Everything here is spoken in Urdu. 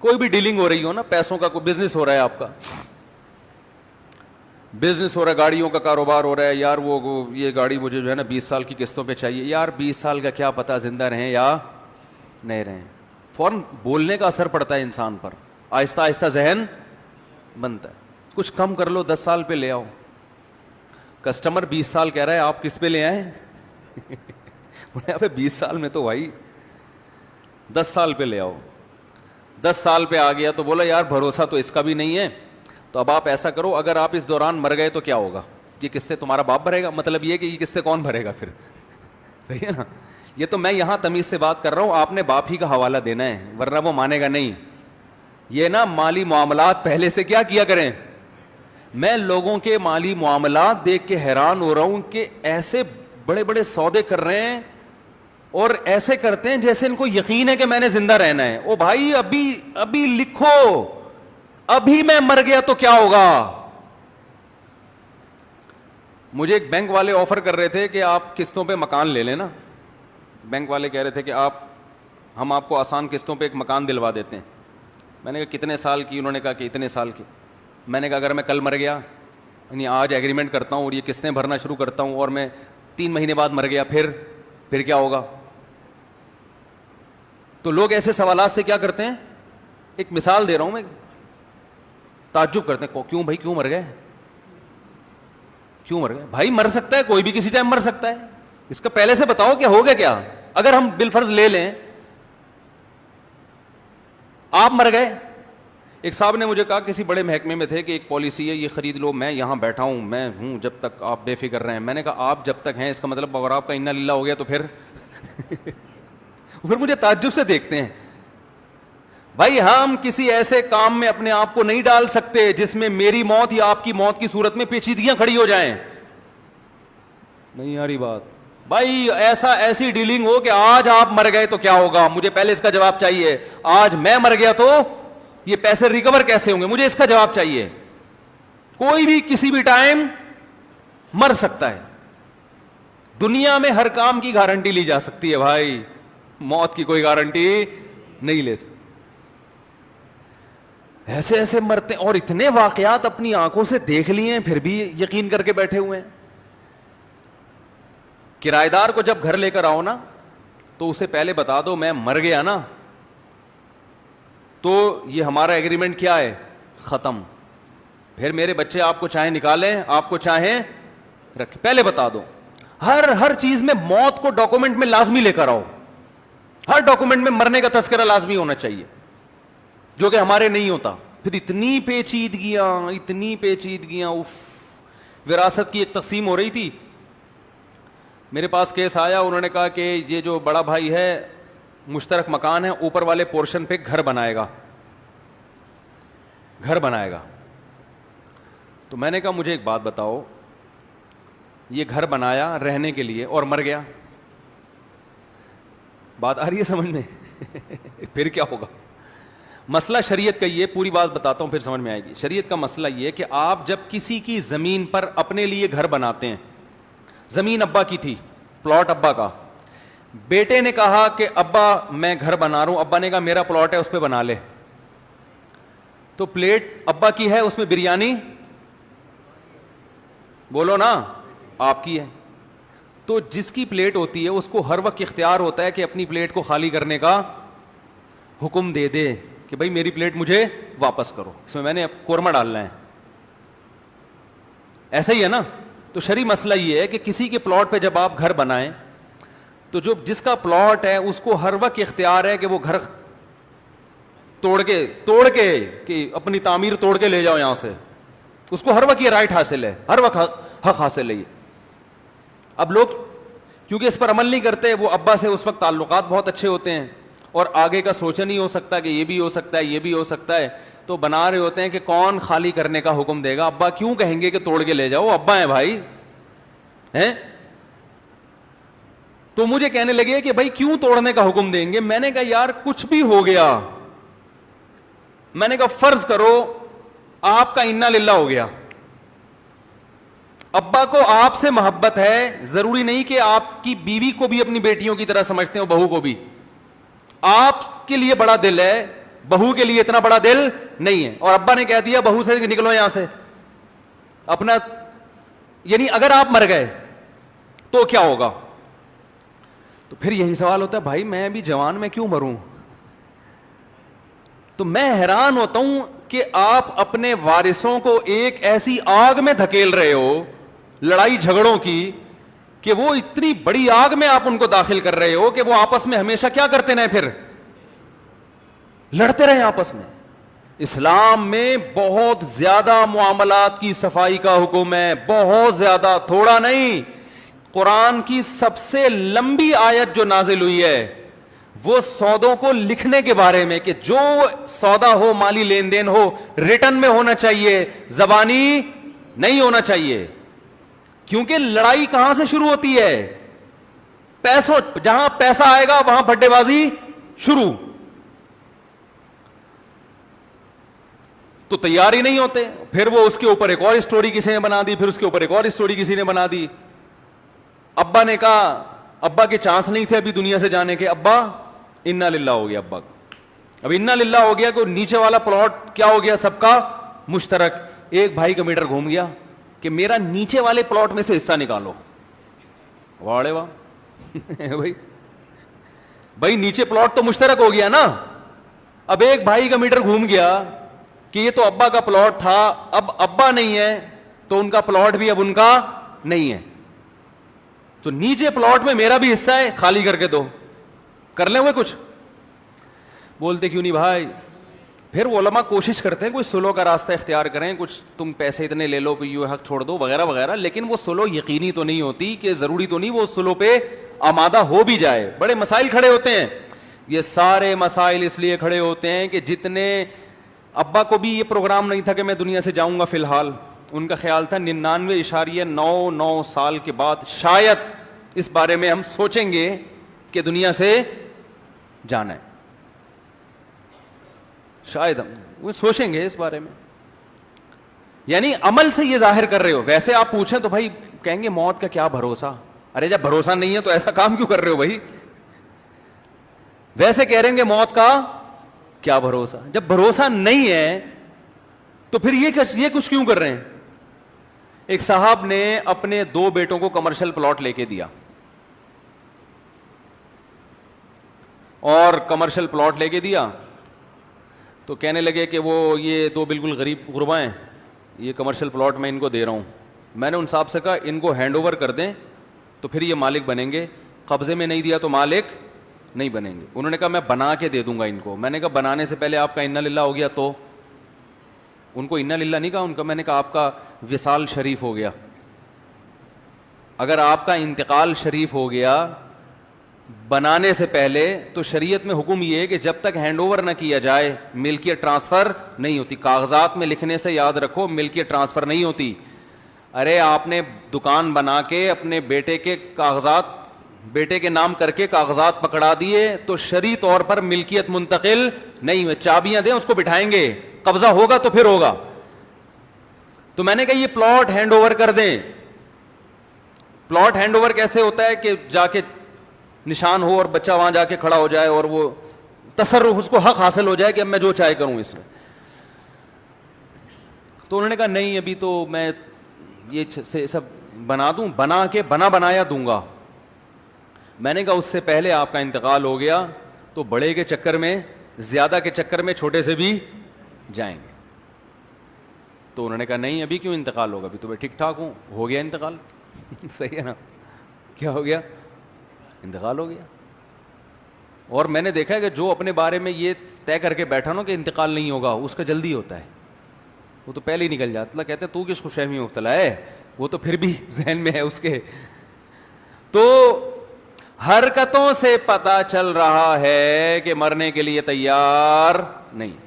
کوئی بھی ڈیلنگ ہو رہی ہو نا, پیسوں کا کوئی بزنس ہو رہا ہے, آپ کا بزنس ہو رہا ہے, گاڑیوں کا کاروبار ہو رہا ہے, یار وہ یہ گاڑی مجھے جو ہے نا 20 سال کی قسطوں پہ چاہیے, یار 20 سال کا کیا پتہ زندہ رہیں یا نہیں رہیں. فوراً بولنے کا اثر پڑتا ہے انسان پر, آہستہ آہستہ ذہن بنتا ہے. کچھ کم کر لو, 10 سال پہ لے آؤ. کسٹمر 20 سال کہہ رہا ہے, آپ کس پہ لے آئیں؟ 20 سال میں تو بھائی 10 سال پہ لے آؤ. 10 سال پہ آ گیا تو بولا یار بھروسہ تو اس کا بھی نہیں ہے, تو اب آپ ایسا کرو, اگر آپ اس دوران مر گئے تو کیا ہوگا؟ یہ قسطیں تمہارا باپ بھرے گا. مطلب یہ کہ یہ قسطیں کون بھرے گا پھر؟ صحیح ہے نا. یہ تو میں یہاں تمیز سے بات کر رہا ہوں, آپ نے باپ ہی کا حوالہ دینا ہے, ورنہ وہ مانے گا نہیں. یہ نا مالی معاملات پہلے سے کیا کریں. میں لوگوں کے مالی معاملات دیکھ کے حیران ہو رہا ہوں کہ ایسے بڑے بڑے سودے کر رہے ہیں اور ایسے کرتے ہیں جیسے ان کو یقین ہے کہ میں نے زندہ رہنا ہے. او بھائی ابھی لکھو, ابھی میں مر گیا تو کیا ہوگا. مجھے ایک بینک والے آفر کر رہے تھے کہ آپ قسطوں پہ مکان لے لیں نا. بینک والے کہہ رہے تھے کہ ہم آپ کو آسان قسطوں پہ ایک مکان دلوا دیتے ہیں. میں نے کہا کتنے سال کی؟ انہوں نے کہا کہ اتنے سال کی. میں نے کہا اگر میں کل مر گیا, یعنی آج ایگریمنٹ کرتا ہوں اور یہ قسطیں بھرنا شروع کرتا ہوں اور میں 3 مہینے بعد مر گیا, پھر کیا ہوگا؟ تو لوگ ایسے سوالات سے کیا کرتے ہیں, ایک مثال دے رہا ہوں میں, تعجب کرتے ہیں کیوں بھائی, کیوں مر گئے, کیوں مر گئے بھائی؟ مر سکتا ہے کوئی بھی, کسی ٹائم مر سکتا ہے. اس کا پہلے سے بتاؤ کہ ہوگا کیا. اگر ہم بالفرض لے لیں آپ مر گئے. ایک صاحب نے مجھے کہا, کسی بڑے محکمے میں تھے, کہ ایک پالیسی ہے یہ خرید لو, میں یہاں بیٹھا ہوں, میں ہوں جب تک آپ بے فکر رہیں. میں نے کہا آپ جب تک ہیں, اس کا مطلب اگر آپ کا انا للہ ہو گیا تو پھر مجھے تعجب سے دیکھتے ہیں. بھائی ہم کسی ایسے کام میں اپنے آپ کو نہیں ڈال سکتے جس میں میری موت یا آپ کی موت کی صورت میں پیچیدگیاں کھڑی ہو جائیں. نہیں آ رہی بات بھائی. ایسی ڈیلنگ ہو کہ آج آپ مر گئے تو کیا ہوگا, مجھے پہلے اس کا جواب چاہیے. آج میں مر گیا تو یہ پیسے ریکور کیسے ہوں گے, مجھے اس کا جواب چاہیے. کوئی بھی کسی بھی ٹائم مر سکتا ہے. دنیا میں ہر کام کی گارنٹی لی جا سکتی ہے بھائی, موت کی کوئی گارنٹی نہیں لے سکتی. ایسے مرتے, اور اتنے واقعات اپنی آنکھوں سے دیکھ لیے ہیں پھر بھی یقین کر کے بیٹھے ہوئے ہیں. کرایہ دار کو جب گھر لے کر آؤ نا تو اسے پہلے بتا دو میں مر گیا نا تو یہ ہمارا ایگریمنٹ کیا ہے, ختم. پھر میرے بچے آپ کو چاہیں نکالیں, آپ کو چاہیں رکھیں, پہلے بتا دو. ہر چیز میں موت کو ڈاکومنٹ میں لازمی لے کر آؤ. ہر ڈاکومنٹ میں مرنے کا تذکرہ لازمی ہونا چاہیے, جو کہ ہمارے نہیں ہوتا. پھر اتنی پیچیدگیاں اف. وراثت کی ایک تقسیم ہو رہی تھی, میرے پاس کیس آیا, انہوں نے کہا کہ یہ جو بڑا بھائی ہے مشترک مکان ہے, اوپر والے پورشن پہ گھر بنائے گا. تو میں نے کہا مجھے ایک بات بتاؤ, یہ گھر بنایا رہنے کے لیے اور مر گیا, بات آ رہی ہے سمجھ میں؟ پھر کیا ہوگا؟ مسئلہ شریعت کا یہ, پوری بات بتاتا ہوں پھر سمجھ میں آئے گی. شریعت کا مسئلہ یہ کہ آپ جب کسی کی زمین پر اپنے لیے گھر بناتے ہیں, زمین ابا کی تھی, پلاٹ ابا کا, بیٹے نے کہا کہ ابا میں گھر بنا رہا ہوں, ابا نے کہا میرا پلاٹ ہے اس پہ بنا لے, تو پلیٹ ابا کی ہے, اس میں بریانی بولو نا آپ کی ہے. تو جس کی پلیٹ ہوتی ہے اس کو ہر وقت اختیار ہوتا ہے کہ اپنی پلیٹ کو خالی کرنے کا حکم دے دے کہ بھائی میری پلیٹ مجھے واپس کرو, اس میں نے قورمہ ڈالنا ہے. ایسا ہی ہے نا. تو شرعی مسئلہ یہ ہے کہ کسی کے پلاٹ پہ جب آپ گھر بنائیں تو جو جس کا پلاٹ ہے اس کو ہر وقت اختیار ہے کہ وہ گھر توڑ کے کہ اپنی تعمیر توڑ کے لے جاؤ یہاں سے, اس کو ہر وقت یہ رائٹ حاصل ہے, ہر وقت حق حاصل ہے. اب لوگ کیونکہ اس پر عمل نہیں کرتے, وہ ابا سے اس وقت تعلقات بہت اچھے ہوتے ہیں اور آگے کا سوچا نہیں ہو سکتا کہ یہ بھی ہو سکتا ہے, یہ بھی ہو سکتا ہے, تو بنا رہے ہوتے ہیں کہ کون خالی کرنے کا حکم دے گا. ابا کیوں کہیں گے کہ توڑ کے لے جاؤ, ابا ہیں بھائی ہیں. تو مجھے کہنے لگے کہ بھائی کیوں توڑنے کا حکم دیں گے. میں نے کہا یار کچھ بھی ہو گیا, میں نے کہا فرض کرو آپ کا انا للہ ہو گیا, ابا کو آپ سے محبت ہے, ضروری نہیں کہ آپ کی بیوی کو بھی اپنی بیٹیوں کی طرح سمجھتے ہو, بہو کو بھی آپ کے لیے بڑا دل ہے, بہو کے لیے اتنا بڑا دل نہیں ہے. اور ابا نے کہہ دیا بہو سے کہ نکلو یہاں سے اپنا. یعنی اگر آپ مر گئے تو کیا ہوگا؟ تو پھر یہی سوال ہوتا ہے بھائی میں ابھی جوان میں کیوں مروں؟ تو میں حیران ہوتا ہوں کہ آپ اپنے وارثوں کو ایک ایسی آگ میں دھکیل رہے ہو لڑائی جھگڑوں کی کہ وہ اتنی بڑی آگ میں آپ ان کو داخل کر رہے ہو کہ وہ آپس میں ہمیشہ کیا کرتے رہے، پھر لڑتے رہے آپس میں. اسلام میں بہت زیادہ معاملات کی صفائی کا حکم ہے، بہت زیادہ، تھوڑا نہیں. قرآن کی سب سے لمبی آیت جو نازل ہوئی ہے وہ سودوں کو لکھنے کے بارے میں کہ جو سودا ہو، مالی لین دین ہو، ریٹن میں ہونا چاہیے، زبانی نہیں ہونا چاہیے. کیونکہ لڑائی کہاں سے شروع ہوتی ہے؟ پیسوں، جہاں پیسہ آئے گا وہاں بھڈے بازی شروع. تو تیار ہی نہیں ہوتے. پھر وہ اس کے اوپر ایک اور اسٹوری کسی نے بنا دی، پھر اس کے اوپر ایک اور اسٹوری کسی نے بنا دی. ابا نے کہا، ابا کے چانس نہیں تھے ابھی دنیا سے جانے کے، ابا انا للہ ہو گیا ابا کا. اب انا للہ ہو گیا کہ نیچے والا پلاٹ کیا ہو گیا؟ سب کا مشترک. ایک بھائی کا میٹر گھوم گیا کہ میرا نیچے والے پلاٹ میں سے حصہ نکالو. واڑے واہ بھائی نیچے پلاٹ تو مشترک ہو گیا نا. اب ایک بھائی کا میٹر گھوم گیا کہ یہ تو ابا کا پلاٹ تھا، اب ابا نہیں ہے تو ان کا پلاٹ بھی اب ان کا نہیں ہے، تو نیچے پلاٹ میں میرا بھی حصہ ہے، خالی کر کے دو. کر لیں ہوئے کچھ؟ بولتے کیوں نہیں بھائی. پھر وہ علماء کوشش کرتے ہیں کوئی سلو کا راستہ اختیار کریں، کچھ تم پیسے اتنے لے لو کہ یہ حق چھوڑ دو وغیرہ وغیرہ، لیکن وہ سلو یقینی تو نہیں ہوتی کہ ضروری تو نہیں وہ سلو پہ آمادہ ہو بھی جائے. بڑے مسائل کھڑے ہوتے ہیں. یہ سارے مسائل اس لیے کھڑے ہوتے ہیں کہ جتنے ابا کو بھی یہ پروگرام نہیں تھا کہ میں دنیا سے جاؤں گا فی الحال، ان کا خیال تھا 99.99 سال کے بعد شاید اس بارے میں ہم سوچیں گے کہ دنیا سے جانا ہے، شاید ہم وہ سوچیں گے اس بارے میں. یعنی عمل سے یہ ظاہر کر رہے ہو. ویسے آپ پوچھیں تو بھائی کہیں گے موت کا کیا بھروسہ. ارے جب بھروسہ نہیں ہے تو ایسا کام کیوں کر رہے ہو بھائی؟ ویسے کہہ رہے ہیں کہ موت کا کیا بھروسہ. جب بھروسہ نہیں ہے تو پھر یہ کچھ کیوں کر رہے ہیں؟ ایک صاحب نے اپنے 2 بیٹوں کو کمرشل پلاٹ لے کے دیا، اور کمرشل پلاٹ لے کے دیا تو کہنے لگے کہ وہ یہ 2 بالکل غریب غربا ہیں، یہ کمرشل پلاٹ میں ان کو دے رہا ہوں. میں نے ان صاحب سے کہا ان کو ہینڈ اوور کر دیں تو پھر یہ مالک بنیں گے، قبضے میں نہیں دیا تو مالک نہیں بنیں گے. انہوں نے کہا میں بنا کے دے دوں گا ان کو. میں نے کہا بنانے سے پہلے آپ کا انا للہ ہو گیا تو؟ ان کو انا للہ نہیں کہا ان کا، میں نے کہا آپ کا وصال شریف ہو گیا. اگر آپ کا انتقال شریف ہو گیا بنانے سے پہلے تو شریعت میں حکم یہ ہے کہ جب تک ہینڈ اوور نہ کیا جائے ملکیت ٹرانسفر نہیں ہوتی. کاغذات میں لکھنے سے یاد رکھو ملکیت ٹرانسفر نہیں ہوتی. ارے آپ نے دکان بنا کے اپنے بیٹے کے کاغذات بیٹے کے نام کر کے کاغذات پکڑا دیے تو شرعی طور پر ملکیت منتقل نہیں ہوئے. چابیاں دیں اس کو بٹھائیں گے، قبضہ ہوگا تو پھر ہوگا. تو میں نے کہا یہ پلاٹ ہینڈ اوور کر دیں. پلاٹ ہینڈ اوور کیسے ہوتا ہے کہ جا کے نشان ہو اور بچہ وہاں جا کے کھڑا ہو جائے اور وہ تصرف اس کو حق حاصل ہو جائے کہ اب میں جو چاہے کروں اس میں. تو انہوں نے کہا نہیں ابھی تو میں یہ سب بنا دوں، بنا کے بنایا دوں گا. میں نے کہا اس سے پہلے آپ کا انتقال ہو گیا تو بڑے کے چکر میں، زیادہ کے چکر میں چھوٹے سے بھی جائیں گے. تو انہوں نے کہا نہیں ابھی کیوں انتقال ہوگا، ابھی تو میں ٹھیک ٹھاک ہوں. ہو گیا انتقال صحیح ہے نا؟ کیا ہو گیا؟ انتقال ہو گیا. اور میں نے دیکھا ہے کہ جو اپنے بارے میں یہ طے کر کے بیٹھا نا کہ انتقال نہیں ہوگا اس کا جلدی ہوتا ہے، وہ تو پہلے ہی نکل جاتا. اللہ کہتے ہیں تو کس خوش فہمی مبتلا ہے، وہ تو پھر بھی ذہن میں ہے اس کے. تو حرکتوں سے پتہ چل رہا ہے کہ مرنے کے لیے تیار نہیں.